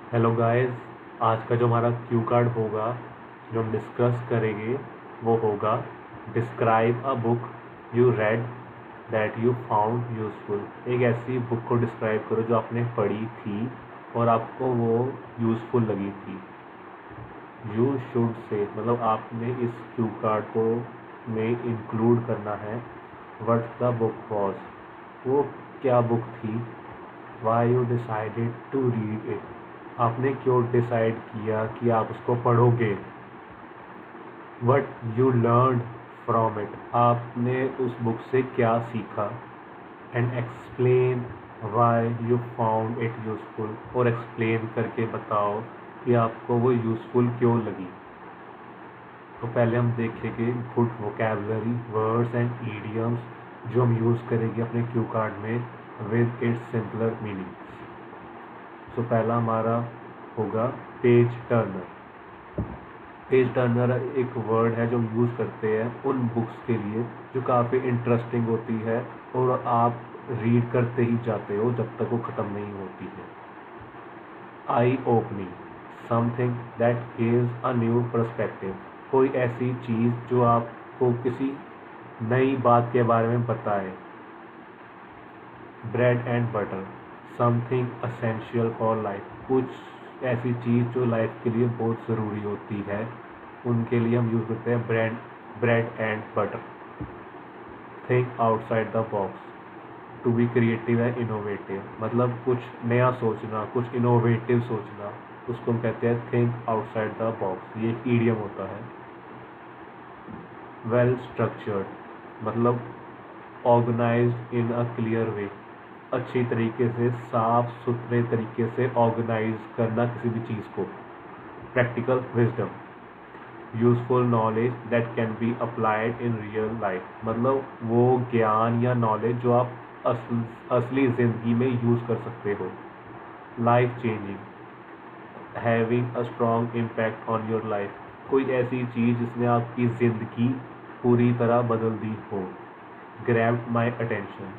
Hello guys. आज का जो हमारा क्यू कार्ड होगा, जो हम डिस्कस करेंगे, वो होगा describe a book you read that you found useful. एक ऐसी बुक को डिस्क्राइब करो जो आपने पढ़ी थी और आपको वो यूज़फुल लगी थी। यू शुड से मतलब आपने इस क्यू कार्ड को में इंक्लूड करना है व्हाट द बुक वॉज, वो क्या बुक थी। Why you decided to read it, आपने क्यों डिसाइड किया कि आप उसको पढ़ोगे। What you learn from it, आपने उस बुक से क्या सीखा। And explain why you found it useful, और एक्सप्लेन करके बताओ कि आपको वो यूज़फुल क्यों लगी। तो पहले हम देखेंगे good vocabulary words and idioms जो हम यूज़ करेंगे अपने क्यू कार्ड में विद इट्स सिंपलर मीनिंग्स। तो पहला हमारा होगा पेज टर्नर। पेज टर्नर एक वर्ड है जो हम यूज़ करते हैं उन बुक्स के लिए जो काफ़ी इंटरेस्टिंग होती है और आप रीड करते ही जाते हो जब तक वो ख़त्म नहीं होती है। Eye opening, something that gives a new perspective, कोई ऐसी चीज़ जो आपको किसी नई बात के बारे में बताए। Bread and butter, something essential for life, कुछ ऐसी चीज़ जो लाइफ के लिए बहुत ज़रूरी होती है, उनके लिए हम यूज़ करते हैं bread and butter. Think outside the box, to be creative and innovative, मतलब कुछ नया सोचना, कुछ इनोवेटिव सोचना, उसको हम कहते हैं थिंक आउटसाइड द बॉक्स। ये एक ईडियम होता है। वेल स्ट्रक्चर्ड, मतलब organised in a clear way, अच्छी तरीके से साफ सुथरे तरीके से ऑर्गेनाइज करना किसी भी चीज़ को। Practical wisdom, useful knowledge that can be applied in real life, मतलब वो ज्ञान या नॉलेज जो आप असली ज़िंदगी में यूज़ कर सकते हो। Life changing, having a strong impact on your life, कोई ऐसी चीज़ जिसने आपकी ज़िंदगी पूरी तरह बदल दी हो। Grabbed my attention,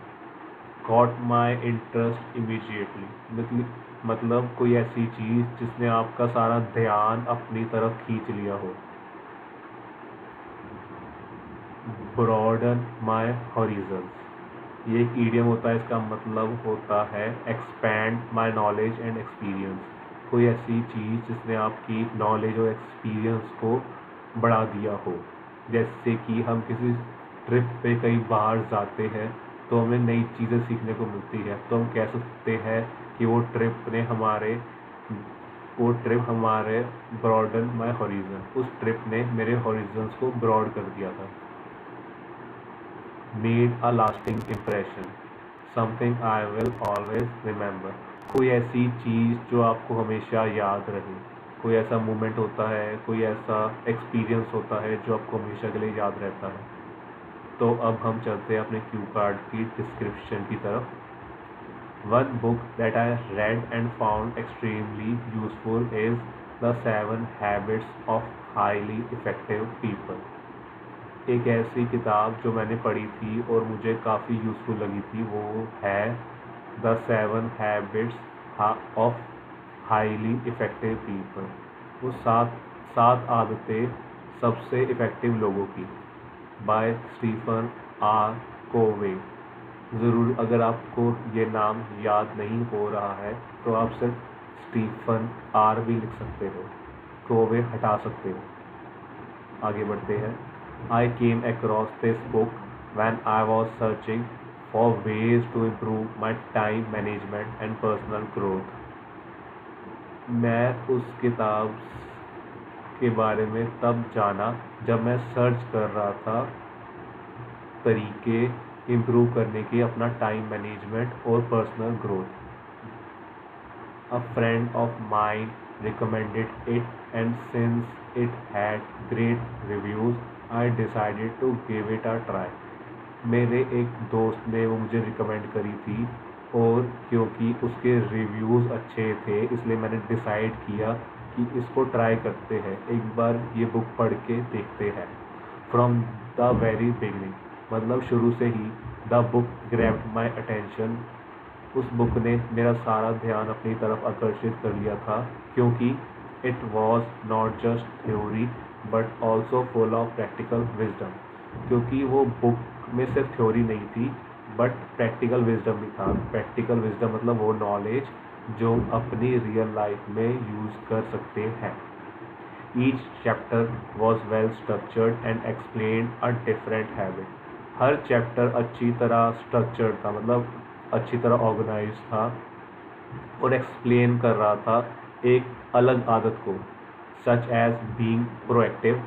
caught my interest immediately, मतलब कोई ऐसी चीज़ जिसने आपका सारा ध्यान अपनी तरफ खींच लिया हो। ब्रॉडन माई हॉरिजन्स, ये एक ईडियम होता है, इसका मतलब होता है expand my knowledge and experience, कोई ऐसी चीज़ जिसने आपकी नॉलेज और एक्सपीरियंस को बढ़ा दिया हो। जैसे कि हम किसी ट्रिप पे कहीं बाहर जाते हैं तो हमें नई चीज़ें सीखने को मिलती है, तो हम कह सकते हैं कि वो ट्रिप हमारे ब्रॉडन माई हॉरिजन, उस ट्रिप ने मेरे हॉरिजन्स को ब्रॉड कर दिया था। Made a lasting impression, something I will always remember, कोई ऐसी चीज़ जो आपको हमेशा याद रहे। कोई ऐसा मोमेंट होता है, कोई ऐसा एक्सपीरियंस होता है जो आपको हमेशा के लिए याद रहता है। तो अब हम चलते हैं अपने क्यू कार्ड की डिस्क्रिप्शन की तरफ। One book that I read and found extremely useful is the 7 habits of highly effective people. एक ऐसी किताब जो मैंने पढ़ी थी और मुझे काफ़ी यूज़फुल लगी थी, वो है the 7 habits of highly effective people. वो सात सात आदतें सबसे इफ़ेक्टिव लोगों की, बाय स्टीफन आर कोवे। ज़रूर अगर आपको ये नाम याद नहीं हो रहा है तो आप सिर्फ स्टीफन आर भी लिख सकते हो, कोवे हटा सकते हो। आगे बढ़ते हैं। I came across this book when I was searching for ways to improve my time management and personal growth. मैं उस किताब के बारे में तब जाना जब मैं सर्च कर रहा था तरीके इम्प्रूव करने के, अपना टाइम मैनेजमेंट और personal growth. A friend of mine recommended it, and since it had great reviews, I decided to give it a try. मेरे एक दोस्त ने वो मुझे रिकमेंड करी थी और क्योंकि उसके रिव्यूज़ अच्छे थे इसलिए मैंने डिसाइड किया कि इसको ट्राई करते हैं, एक बार ये बुक पढ़ के देखते हैं। फ्रॉम द वेरी बिगनिंग, मतलब शुरू से ही the book grabbed my attention, उस बुक ने मेरा सारा ध्यान अपनी तरफ आकर्षित कर लिया था, क्योंकि it was not just theory but also full of practical wisdom. क्योंकि वो बुक में सिर्फ थ्योरी नहीं थी बट प्रैक्टिकल विजडम भी था। प्रैक्टिकल विजडम मतलब वो नॉलेज जो अपनी रियल लाइफ में यूज़ कर सकते हैं। Each chapter was well structured and explain a different habit. Her chapter अच्छी तरह स्ट्रक्चर्ड था, मतलब अच्छी तरह ऑर्गेनाइज था और एक्सप्लेन कर रहा था एक अलग आदत को, such as being proactive,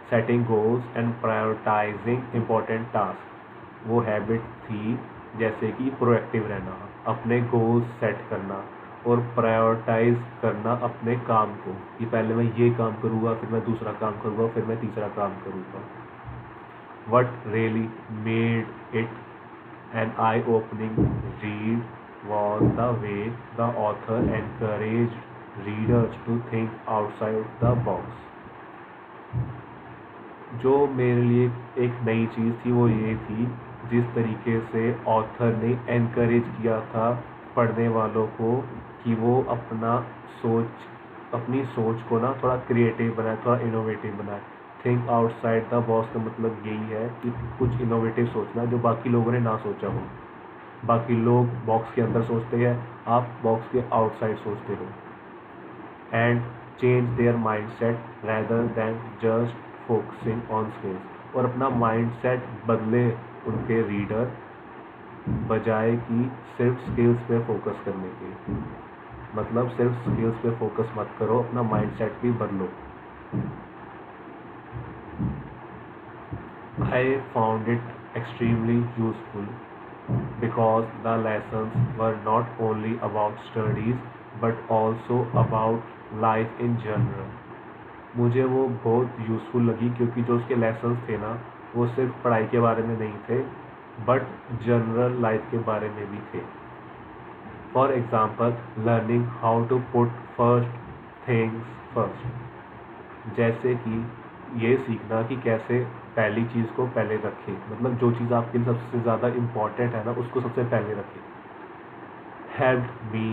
setting goals and prioritising important task. वो हैबिट थी जैसे कि प्रोएक्टिव रहना, अपने गोल्स सेट करना और प्रायोरिटाइज करना अपने काम को, कि पहले मैं ये काम करूँगा, फिर मैं दूसरा काम करूँगा, फिर मैं तीसरा काम करूँगा। What really made it an eye-opening read was the way the author encouraged readers to think outside the box. जो मेरे लिए एक नई चीज़ थी वो ये थी जिस तरीके से ऑथर ने एनकरेज किया था पढ़ने वालों को कि वो अपनी सोच को ना थोड़ा क्रिएटिव बनाए, थोड़ा इनोवेटिव बनाए। थिंक आउटसाइड द बॉक्स का मतलब यही है कि कुछ इनोवेटिव सोचना जो बाकी लोगों ने ना सोचा हो। बाकी लोग बॉक्स के अंदर सोचते हैं, आप बॉक्स के आउटसाइड सोचते हो। And change their mindset rather than just focusing on skills. और अपना माइंडसेट बदले उनके रीडर, बजाय कि सिर्फ स्किल्स पे फोकस करने के। मतलब सिर्फ स्किल्स पे फोकस मत करो, अपना माइंडसेट भी बदलो। I found it extremely useful because the lessons were not only about studies but also about life in general. मुझे वो बहुत यूज़फुल लगी क्योंकि जो उसके लेसन्स थे ना वो सिर्फ पढ़ाई के बारे में नहीं थे बट जनरल लाइफ के बारे में भी थे। For example, learning how to put first things first. जैसे कि ये सीखना कि कैसे पहली चीज़ को पहले रखें, मतलब जो चीज़ आपके लिए सबसे ज़्यादा इम्पॉर्टेंट है ना उसको सबसे पहले रखें। Helped me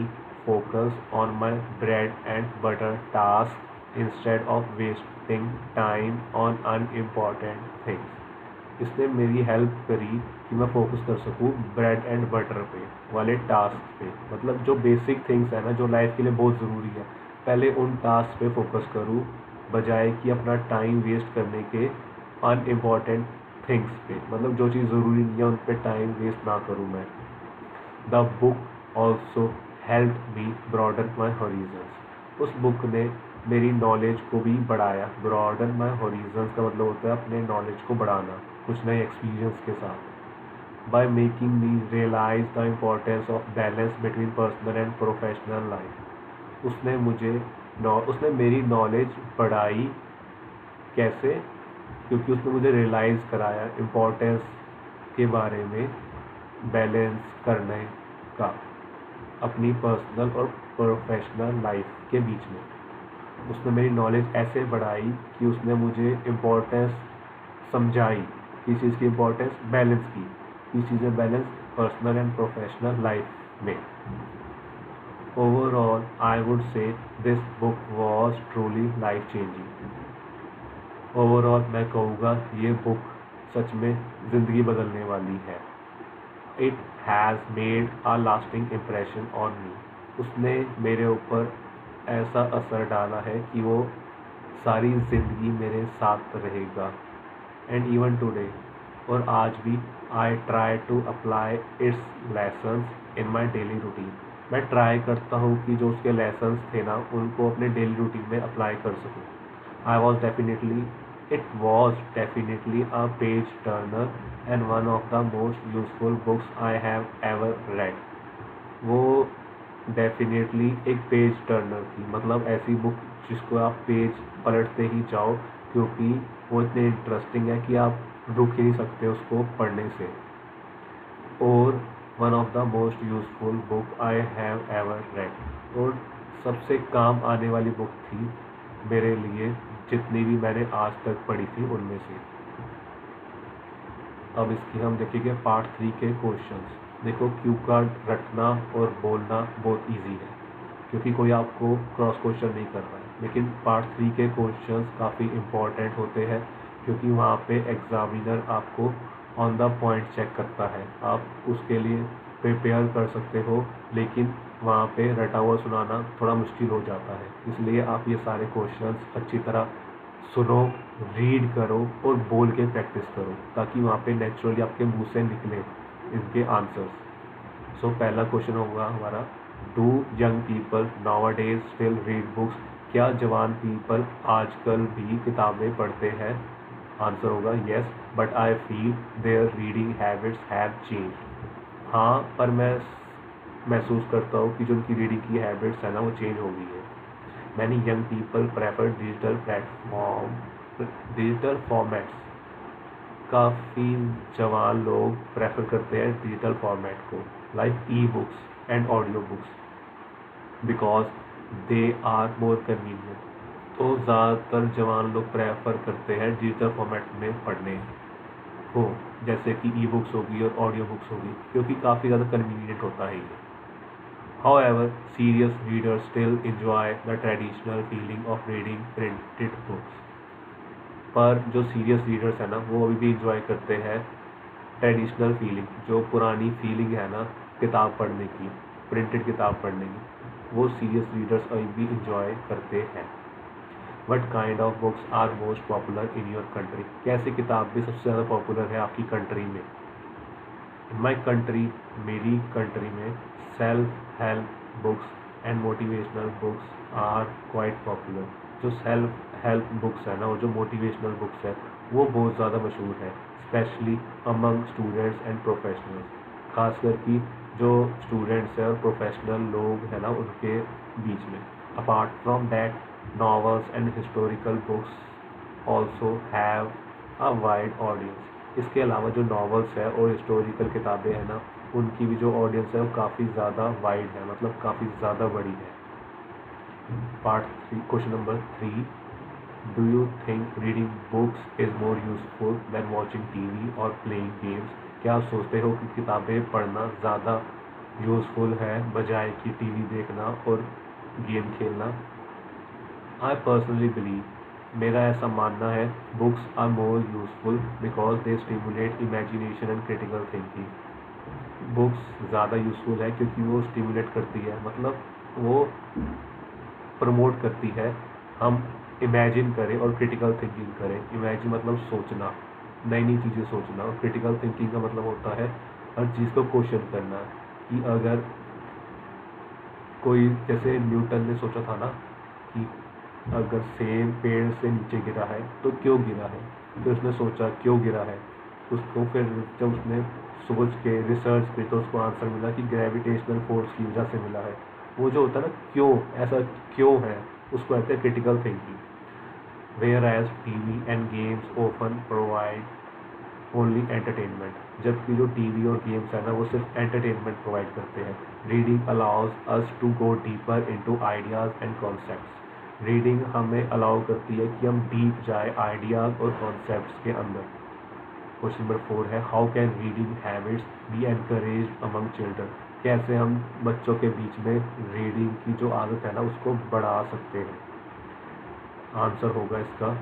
focus on my bread and butter task instead of wasting time on unimportant things. इसने मेरी हेल्प करी कि मैं फोकस कर सकूँ ब्रेड एंड बटर पे वाले टास्क पे, मतलब जो बेसिक थिंग्स है ना जो लाइफ के लिए बहुत ज़रूरी है, पहले उन टास्क पे फोकस करूँ बजाय कि अपना टाइम वेस्ट करने के अनइम्पॉर्टेंट थिंग्स पे, मतलब जो चीज़ ज़रूरी नहीं है उन पे टाइम वेस्ट ना करूँ मैं। The book also help me broaden my horizons. उस बुक ने मेरी नॉलेज को भी बढ़ाया। ब्रॉडन माई हॉरिजन्स का मतलब होता है अपने नॉलेज को बढ़ाना कुछ नए एक्सपीरियंस के साथ। By making me realise the importance of balance between personal and professional life. उसने मेरी नॉलेज बढ़ाई। कैसे? क्योंकि उसने मुझे रियलाइज़ कराया इम्पोर्टेंस के बारे में बैलेंस करने का अपनी पर्सनल और प्रोफेशनल लाइफ के बीच में। उसने मेरी नॉलेज ऐसे बढ़ाई कि उसने मुझे इम्पोर्टेंस समझाई, किस चीज़ की इम्पोर्टेंस, बैलेंस की, किस चीज़ में balance, personal and professional life में। Overall, I would say this book was truly life changing. Overall मैं कहूँगा ये बुक सच में ज़िंदगी बदलने वाली है। It has made a lasting impression on me. उसने मेरे ऊपर ऐसा असर डाला है कि वो सारी ज़िंदगी मेरे साथ रहेगा। And even today, और आज भी I try to apply its lessons in my daily routine. मैं ट्राई करता हूँ कि जो उसके लेसन्स थे ना उनको अपने डेली रूटीन में अप्लाई कर सकूँ। It was definitely a page turner and one of the most useful books I have ever read. वो डेफिनेटली एक पेज टर्नर थी, मतलब ऐसी बुक जिसको आप पेज पलटते ही जाओ, क्योंकि वो इतनी इंटरेस्टिंग है कि आप रुक ही नहीं सकते उसको पढ़ने से। और one of the most useful book I have ever read. और सबसे काम आने वाली बुक थी मेरे लिए जितनी भी मैंने आज तक पढ़ी थी उनमें से। अब इसकी हम देखेंगे पार्ट 3 के क्वेश्चंस। देखो, क्यू कार्ड रटना और बोलना बहुत इजी है, क्योंकि कोई आपको क्रॉस क्वेश्चन नहीं कर रहा है। लेकिन पार्ट 3 के क्वेश्चंस काफ़ी इम्पोर्टेंट होते हैं, क्योंकि वहाँ पे एग्जामिनर आपको ऑन द पॉइंट चेक करता है। आप उसके लिए प्रिपेयर कर सकते हो, लेकिन वहाँ पे रटा हुआ सुनाना थोड़ा मुश्किल हो जाता है। इसलिए आप ये सारे क्वेश्चंस अच्छी तरह सुनो, रीड करो और बोल के प्रैक्टिस करो, ताकि वहाँ पे नेचुरली आपके मुंह से निकले इनके आंसर्स। सो पहला क्वेश्चन होगा हमारा, do young people now days still read books? क्या जवान पीपल आजकल भी किताबें पढ़ते हैं? आंसर होगा yes, but I feel their reading habits have change. हाँ, पर मैं महसूस करता हूँ कि जो उनकी रीडिंग की हैबिट्स है ना, वो चेंज हो गई है। Many young people prefer digital formats. काफ़ी जवान लोग प्रेफर करते हैं डिजिटल फॉर्मेट को, like e books and audio books, because they are more convenient. तो ज़्यादातर जवान लोग प्रेफर करते हैं डिजिटल फॉर्मेट में पढ़ने को, जैसे कि ई बुक्स होगी और ऑडियो बुक्स होगी, क्योंकि काफ़ी ज़्यादा कन्वीनियंट होता है ये। However, serious readers still enjoy the traditional feeling of reading printed books. पर जो सीरियस रीडर्स है ना, वो अभी भी इंजॉय करते हैं ट्रेडिशनल फीलिंग, जो पुरानी फीलिंग है ना किताब पढ़ने की, प्रिंटेड किताब पढ़ने की, वो सीरियस रीडर्स अभी भी इंजॉय करते हैं। What kind of books are most popular in your country? कैसी किताब भी सबसे ज़्यादा पॉपुलर है आपकी कंट्री में? इन माई कंट्री, मेरी कंट्री में self help books and motivational books are quite popular. जो सेल्फ हेल्प बुक्स है ना, और जो मोटिवेशनल बुक्स है, वो बहुत ज़्यादा मशहूर है, specially among students and professionals. खासकर कि जो स्टूडेंट्स हैं और प्रोफेशनल लोग हैं ना, उनके बीच में। Apart from that, novels and historical books also have a wide audience. इसके अलावा जो नॉवेल्स है और हिस्टोरिकल किताबें हैं ना, उनकी भी जो ऑडियंस है वो काफ़ी ज़्यादा वाइड है, मतलब काफ़ी ज़्यादा बड़ी है। Part 3, question number 3, do you think reading books is more useful than watching TV और प्लेइंग गेम्स? क्या आप सोचते हो कि किताबें पढ़ना ज़्यादा यूज़फुल है बजाय कि टीवी देखना और गेम खेलना? आई पर्सनली बिलीव, मेरा ऐसा मानना है, books are more useful because they stimulate imagination and critical thinking. Books ज़्यादा यूजफुल है क्योंकि वो स्टिमुलेट करती है, मतलब वो प्रमोट करती है हम इमेजिन करें और क्रिटिकल थिंकिंग करें। इमेजिन मतलब सोचना, नई नई चीज़ें सोचना, और क्रिटिकल थिंकिंग का मतलब होता है हर चीज़ को क्वेश्चन करना, कि अगर कोई, जैसे न्यूटन ने सोचा था ना कि अगर सेब पेड़ से नीचे गिरा है तो क्यों गिरा है, फिर उसने सोचा क्यों गिरा है, उसको फिर जब उसने सोच के रिसर्च की तो उसको आंसर मिला कि ग्रेविटेशनल फोर्स की वजह से मिला है। वो जो होता है ना, क्यों, ऐसा क्यों है, उसको कहते हैं critical thinking. Whereas TV and games often provide only entertainment, जबकि जो टीवी और गेम्स है ना, वो सिर्फ एंटरटेनमेंट प्रोवाइड करते हैं। Reading allows us to go deeper into ideas and concepts. Reading हमें अलाउ करती है कि हम डीप जाए आइडियाज़ और कॉन्सेप्ट्स के अंदर। क्वेश्चन नंबर 4 है, how can reading habits be encourage among children? कैसे हम बच्चों के बीच में रीडिंग की जो आदत है ना, उसको बढ़ा सकते हैं? आंसर होगा इसका,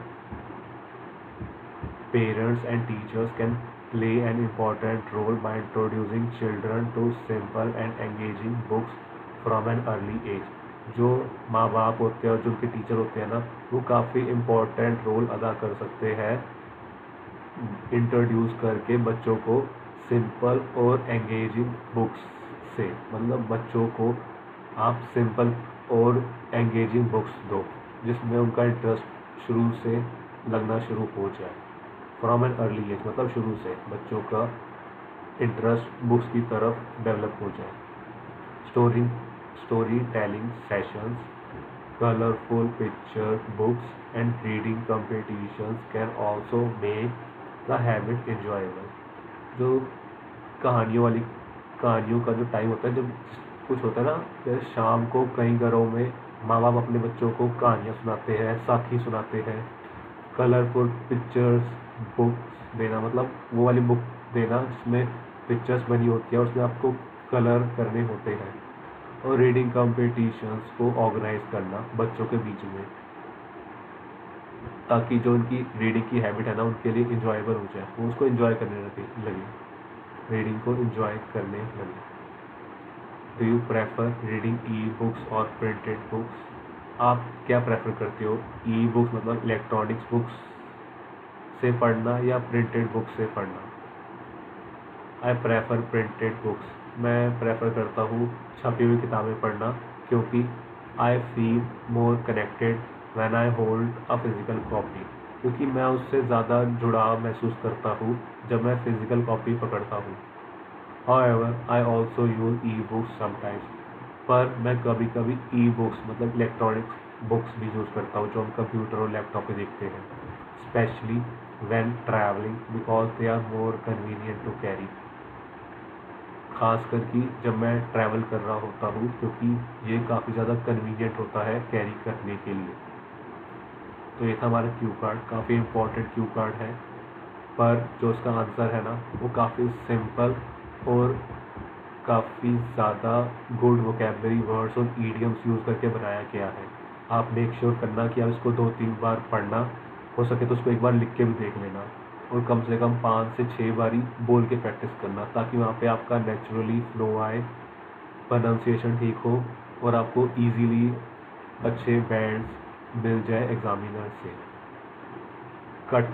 parents and teachers can play an important role by introducing children to simple and engaging books from an early age. जो माँ बाप होते हैं और जो उनके टीचर होते हैं ना, वो काफ़ी इम्पोर्टेंट रोल अदा कर सकते हैं इंट्रोड्यूस करके बच्चों को सिंपल और एंगेजिंग बुक्स से। मतलब बच्चों को आप सिंपल और एंगेजिंग बुक्स दो, जिसमें उनका इंटरेस्ट शुरू से लगना शुरू हो जाए। फ्रॉम एन अर्ली एज मतलब शुरू से बच्चों का इंटरेस्ट बुक्स की तरफ डेवलप हो जाए। Story telling sessions, colourful picture books and reading competitions can also make the habit enjoyable। जो कहानियों का जो टाइम होता है, जब कुछ होता है ना, जैसे शाम को कई घरों में माँ बाप अपने बच्चों को कहानियाँ सुनाते हैं, साखी सुनाते हैं। कलरफुल पिक्चर्स बुक्स देना मतलब वो वाली बुक देना जिसमें पिक्चर्स बनी होती है, उसमें आपको कलर करने होते हैं, और रीडिंग कंपटीशंस को ऑर्गेनाइज करना बच्चों के बीच में, ताकि जो उनकी रीडिंग की हैबिट है ना उनके लिए इंजॉयबल हो जाए, वो उसको इंजॉय करने लगे, रीडिंग को इंजॉय करने लगे। Do you prefer reading e books और प्रिंटेड बुक्स? आप क्या प्रेफर करते हो, ई बुक्स मतलब इलेक्ट्रॉनिक्स बुक्स से पढ़ना या प्रिंटेड बुक्स से पढ़ना? I prefer printed books. मैं प्रेफर करता हूँ छपी हुई किताबें पढ़ना, क्योंकि I feel more connected when I hold a physical copy, क्योंकि मैं उससे ज़्यादा जुड़ाव महसूस करता हूँ जब मैं फिज़िकल कॉपी पकड़ता हूँ। However, I also use e-books sometimes, पर मैं कभी कभी ई बुक्स मतलब इलेक्ट्रॉनिक्स बुक्स भी यूज़ करता हूँ जो हम कंप्यूटर और लैपटॉप पे देखते हैं, specially when travelling because they are more convenient to carry. खास करके जब मैं ट्रैवल कर रहा होता हूँ, क्योंकि ये काफ़ी ज़्यादा कन्वीनियंट होता है कैरी करने के लिए। तो ये था हमारा क्यू कार्ड, काफ़ी इम्पोर्टेंट क्यू कार्ड है, पर जो उसका आंसर है ना वो काफ़ी सिंपल और काफ़ी ज़्यादा गुड वोकेबलरी वर्ड्स और ईडियम्स यूज़ करके बनाया गया है। आप मेक श्योर करना कि आप इसको 2-3 बार पढ़ना, हो सके तो उसको एक बार लिख के भी देख लेना, और कम से कम 5 से 6 बारी बोल के प्रैक्टिस करना, ताकि वहाँ पे आपका नेचुरली फ्लो आए, प्रोनाउंसिएशन ठीक हो, और आपको ईजीली अच्छे बैंड्स मिल जाए एग्जामिनर से। कट